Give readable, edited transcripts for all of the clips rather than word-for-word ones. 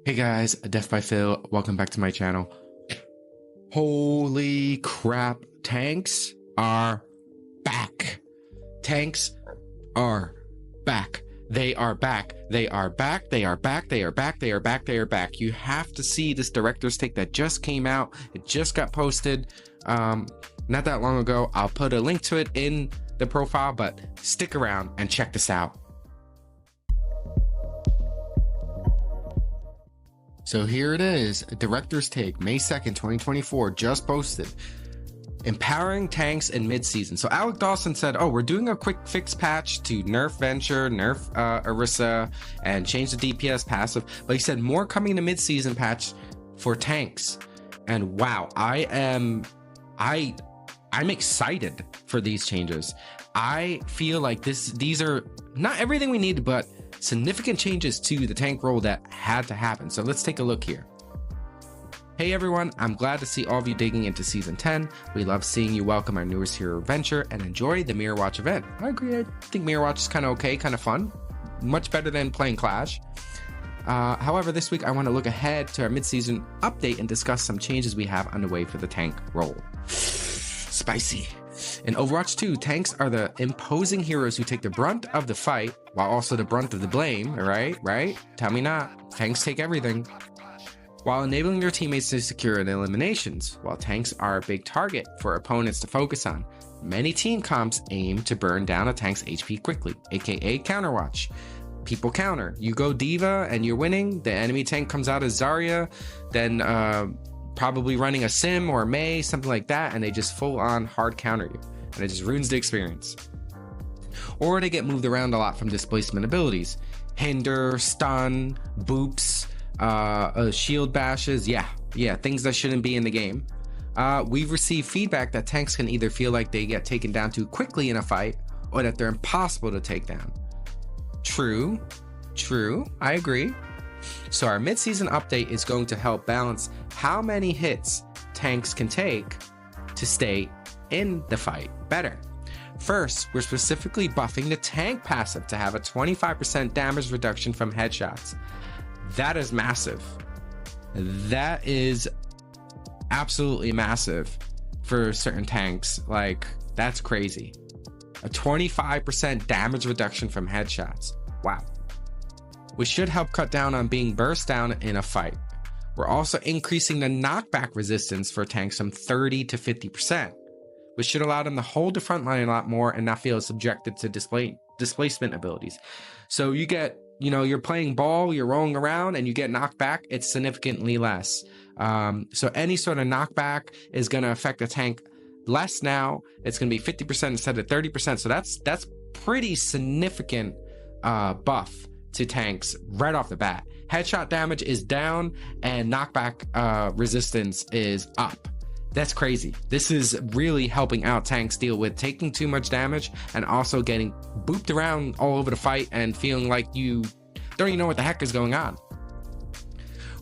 Hey guys, Deathbyphiw, welcome back to my channel. Holy crap, tanks are back. Tanks are back. They are back. They are back. They are back. They are back. They are back. They are back. You have to see this director's take that just came out. It just got posted not that long ago. I'll put a link to it in the profile, but stick around and check this out. So here it is, a director's take, May 2nd, 2024, just posted. Empowering tanks in mid-season. So Alec Dawson said, oh, we're doing a quick fix patch to nerf Venture, nerf Orisa, and change the DPS passive. But he said more coming in the mid-season patch for tanks. And wow, I'm excited for these changes. I feel like these are not everything we need, but significant changes to the tank role that had to happen. So let's take a look here. Hey everyone, I'm glad to see all of you digging into Season 10. We love seeing you welcome our newest hero Venture and enjoy the Mirror Watch event. I agree, I think Mirror Watch is kind of okay, kind of fun. Much better than playing Clash. However, this week I want to look ahead to our mid-season update and discuss some changes we have underway for the tank role. Spicy. In Overwatch 2, tanks are the imposing heroes who take the brunt of the fight while also the brunt of the blame, right? Tell me not. Tanks take everything. While enabling their teammates to secure the eliminations, while tanks are a big target for opponents to focus on, many team comps aim to burn down a tank's HP quickly, aka counterwatch. People counter. You go Diva and you're winning, the enemy tank comes out as Zarya, then probably running a Sim or a Mei, something like that, and they just full on hard counter you. And it just ruins the experience. Or they get moved around a lot from displacement abilities. Hinder, stun, boops, shield bashes, yeah, things that shouldn't be in the game. We've received feedback that tanks can either feel like they get taken down too quickly in a fight, or that they're impossible to take down. True, I agree. So our mid-season update is going to help balance how many hits tanks can take to stay in the fight better. First, we're specifically buffing the tank passive to have a 25% damage reduction from headshots. That is massive. That is absolutely massive for certain tanks. Like, that's crazy. A 25% damage reduction from headshots. Wow. Which should help cut down on being burst down in a fight. We're also increasing the knockback resistance for tanks from 30 to 50%, which should allow them to hold the front line a lot more and not feel subjected to displacement abilities. So you get, you're playing ball, you're rolling around, and you get knocked back, it's significantly less. So any sort of knockback is going to affect the tank less now. It's going to be 50% instead of 30%. So that's pretty significant buff to tanks right off the bat. Headshot damage is down and knockback resistance is up. That's crazy. This is really helping out tanks deal with taking too much damage and also getting booped around all over the fight and feeling like you don't even know what the heck is going on.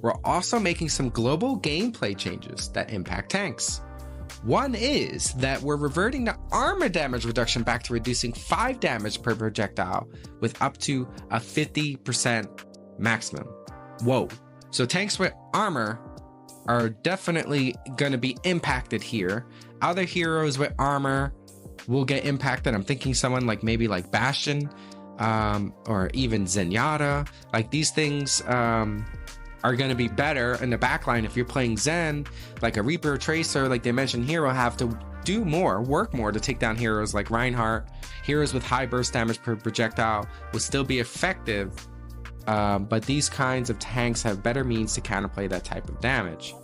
We're also making some global gameplay changes that impact tanks. One is that we're reverting the armor damage reduction back to reducing 5 damage per projectile with up to a 50% maximum. Whoa. So tanks with armor are definitely going to be impacted here. Other heroes with armor will get impacted. I'm thinking someone like maybe like Bastion or even Zenyatta. Like these things are going to be better in the backline. If you're playing Zen, like a Reaper Tracer, like they mentioned here, will have to do more, work more to take down heroes like Reinhardt. Heroes with high burst damage per projectile will still be effective, but these kinds of tanks have better means to counterplay that type of damage.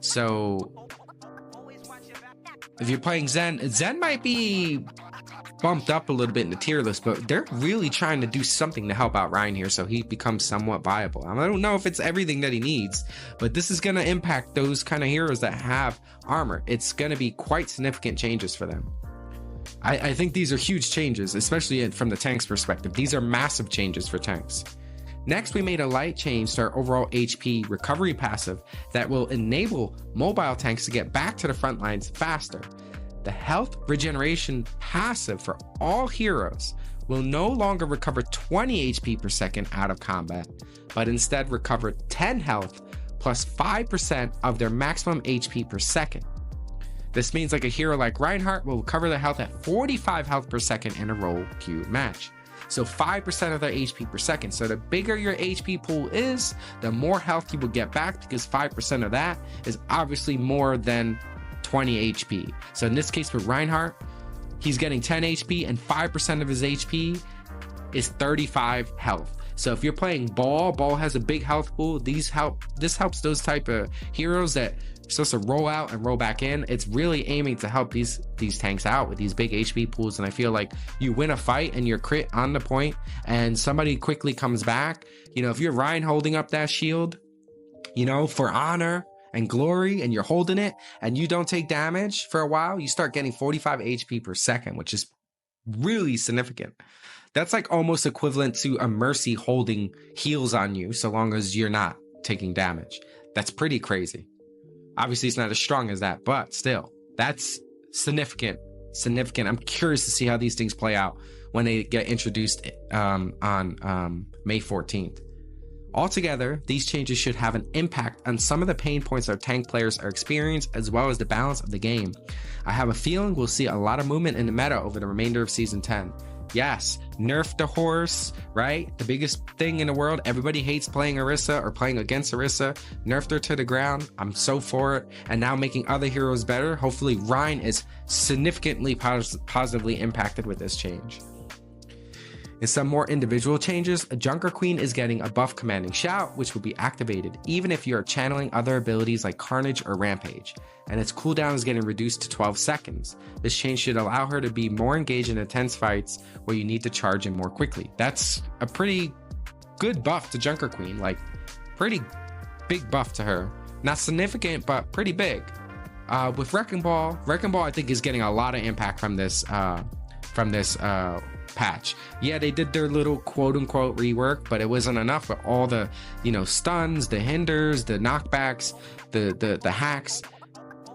So if you're playing Zen might be bumped up a little bit in the tier list, but they're really trying to do something to help out Ryan here so he becomes somewhat viable. I don't know if it's everything that he needs, but this is going to impact those kind of heroes that have armor. It's going to be quite significant changes for them. I think these are huge changes, especially from the tank's perspective. These are massive changes for tanks. Next, we made a light change to our overall HP recovery passive that will enable mobile tanks to get back to the front lines faster. The health regeneration passive for all heroes will no longer recover 20 HP per second out of combat, but instead recover 10 health plus 5% of their maximum HP per second. This means like a hero like Reinhardt will recover their health at 45 health per second in a role queue match. So 5% of their HP per second. So the bigger your HP pool is, the more health you will get back, because 5% of that is obviously more than 20 HP. So in this case with Reinhardt, he's getting 10 HP and 5% of his HP is 35 health. So if you're playing Ball has a big health pool. This helps those type of heroes that are supposed to roll out and roll back in. It's really aiming to help these tanks out with these big HP pools. And I feel like you win a fight and you're crit on the point and somebody quickly comes back. You know, if you're Ryan holding up that shield, you know, for honor and glory, and you're holding it and you don't take damage for a while, you start getting 45 HP per second, which is really significant. That's like almost equivalent to a Mercy holding heals on you so long as you're not taking damage. That's pretty crazy. Obviously it's not as strong as that, but still, that's significant. I'm curious to see how these things play out when they get introduced on May 14th. Altogether, these changes should have an impact on some of the pain points our tank players are experiencing, as well as the balance of the game. I have a feeling we'll see a lot of movement in the meta over the remainder of Season 10. Yes, nerf the horse, right? The biggest thing in the world. Everybody hates playing Orisa or playing against Orisa. Nerfed her to the ground. I'm so for it. And now making other heroes better. Hopefully Ryan is significantly positively impacted with this change. In some more individual changes, a Junker Queen is getting a buff commanding shout, which will be activated even if you are channeling other abilities like Carnage or Rampage, and its cooldown is getting reduced to 12 seconds. This change should allow her to be more engaged in intense fights where you need to charge in more quickly. That's a pretty good buff to Junker Queen, like pretty big buff to her. Not significant, but pretty big. With Wrecking Ball I think is getting a lot of impact from this patch. Yeah, they did their little quote-unquote rework, but it wasn't enough with all the, you know, stuns, the hinders, the knockbacks, the hacks.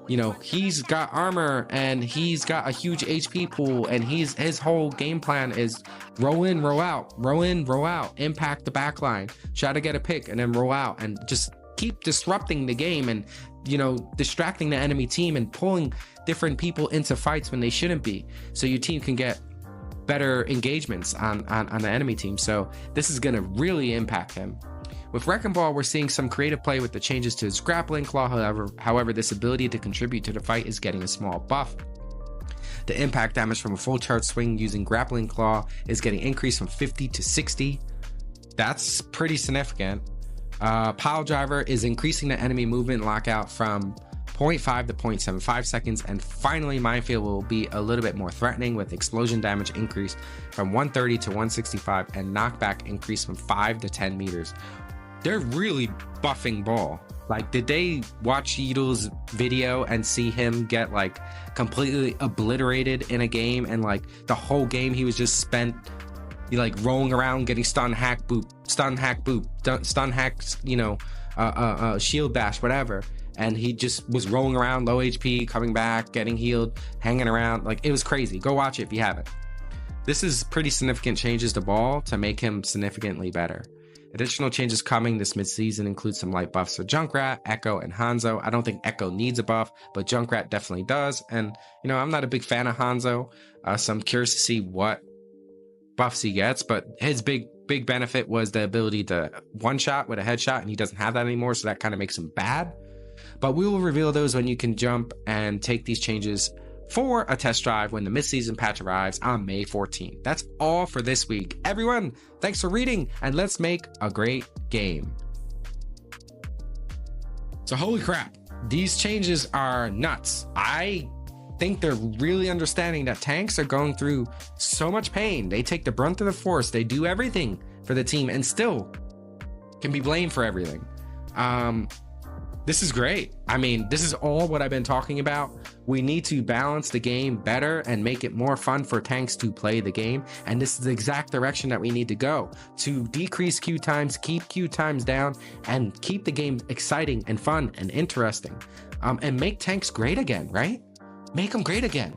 You know, he's got armor and he's got a huge HP pool, and his whole game plan is roll in, roll out, roll in, roll out, impact the backline, try to get a pick, and then roll out, and just keep disrupting the game and, you know, distracting the enemy team and pulling different people into fights when they shouldn't be, so your team can get better engagements on the enemy team. So this is going to really impact him. With Wrecking Ball, we're seeing some creative play with the changes to his grappling claw. However, this ability to contribute to the fight is getting a small buff. The impact damage from a full charge swing using grappling claw is getting increased from 50 to 60. That's pretty significant. Pile Driver is increasing the enemy movement lockout from 0.5 to 0.75 seconds, and finally Minefield will be a little bit more threatening with explosion damage increased from 130 to 165 and knockback increased from 5 to 10 meters. They're really buffing Ball. Like, did they watch Yeedle's video and see him get like completely obliterated in a game, and like the whole game he was just spent like rolling around getting stun hack boop, stun hack boop, stun hacks, you know, shield bash, whatever. And he just was rolling around, low HP, coming back, getting healed, hanging around. Like, it was crazy. Go watch it if you haven't. This is pretty significant changes to Ball to make him significantly better. Additional changes coming this mid-season include some light buffs for Junkrat, Echo, and Hanzo. I don't think Echo needs a buff, but Junkrat definitely does. And, you know, I'm not a big fan of Hanzo, so I'm curious to see what buffs he gets. But his big benefit was the ability to one-shot with a headshot, and he doesn't have that anymore, so that kind of makes him bad. But we will reveal those when you can jump and take these changes for a test drive when the mid-season patch arrives on May 14th. That's all for this week. Everyone, thanks for reading, and let's make a great game. So holy crap, these changes are nuts. I think they're really understanding that tanks are going through so much pain. They take the brunt of the force. They do everything for the team and still can be blamed for everything. This is great. I mean, this is all what I've been talking about. We need to balance the game better and make it more fun for tanks to play the game. And this is the exact direction that we need to go, to decrease queue times, keep queue times down, and keep the game exciting and fun and interesting. And make tanks great again, right? Make them great again.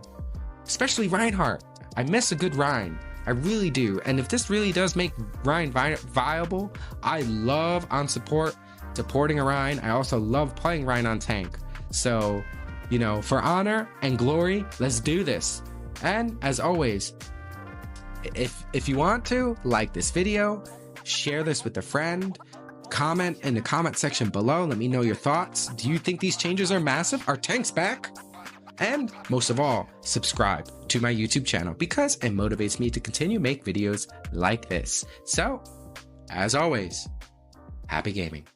Especially Reinhardt. I miss a good Ryan. I really do. And if this really does make Ryan viable, I love on supporting a Ryan. I also love playing Ryan on tank. So, you know, for honor and glory, let's do this. And as always, if you want to, like this video, share this with a friend, comment in the comment section below. Let me know your thoughts. Do you think these changes are massive? Are tanks back? And most of all, subscribe to my YouTube channel because it motivates me to continue to make videos like this. So, as always, happy gaming.